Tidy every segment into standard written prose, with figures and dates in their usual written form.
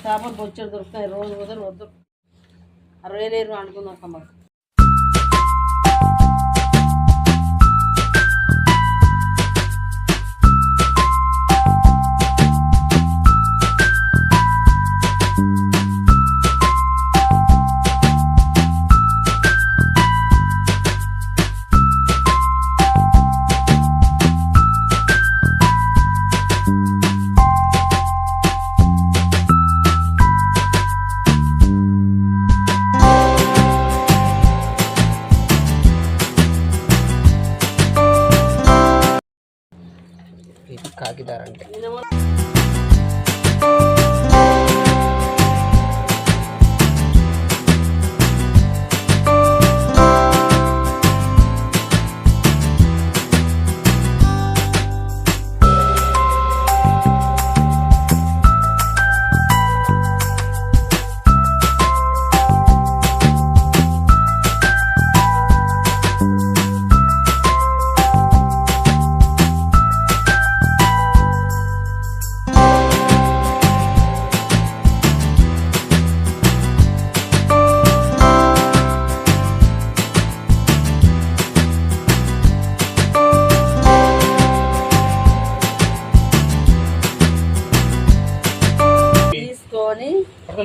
చేపలు బొచ్చడు దొరుకుతాయి రోజు వద్దు వద్దు 60,000 అనుకుందాం అమ్మ. కాకిదార అంటే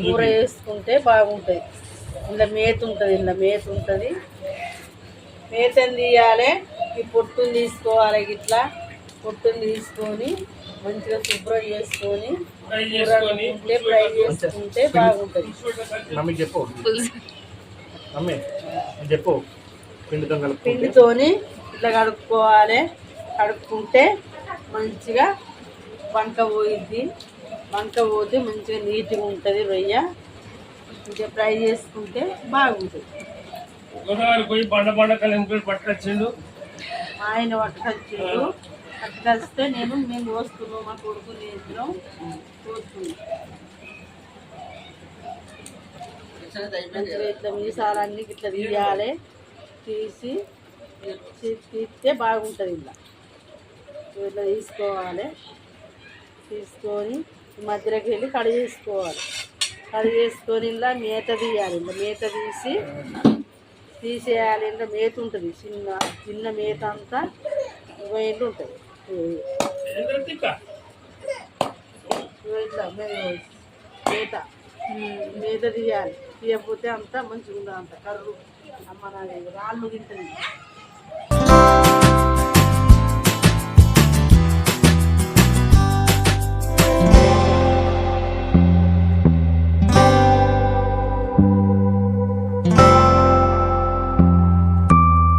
కూర వేసుకుంటే బాగుంటుంది. ఇలా మేత ఉంటుంది. మేతని తీయాలి. ఈ పొట్టుని తీసుకోవాలి. ఇట్లా పొట్టుని తీసుకొని మంచిగా శుభ్రం చేసుకొని ఫ్రై చేసుకుంటే బాగుంటుంది. పిండితోని ఇట్లా కడుక్కోవాలి. కడుక్కుంటే మంచిగా వంక పోయిద్ది. వంక పోతే మంచిగా నీట్గా ఉంటుంది. రొయ్య మంచిగా ఫ్రై చేసుకుంటే బాగుంటుంది. ఆయన పట్టుకొచ్చిండు. పట్టుకొస్తే మేము కోస్తున్నాం. మా కొడుకు నేర్చుకున్నాం కోస్తున్నాం. ఇట్లా మీసాలన్నీ ఇట్లా తీయాలి. తీస్తే బాగుంటుంది. ఇట్లా తీసుకోవాలి. తీసుకొని మధ్యలోకి వెళ్ళి కడి చేసుకోవాలి. కడి చేసుకొని ఇలా మేత తీయాలి. ఇలా మేత తీసేయాలి. ఇలా మేత ఉంటుంది. చిన్న మేత అంతా వైండ్ ఉంటుంది. ఇట్లా మేత తీయాలి. తీయకపోతే అంతా మంచిగా ఉండదు. అంత కర్రు అమ్మ రాళ్ళు తింటుంది.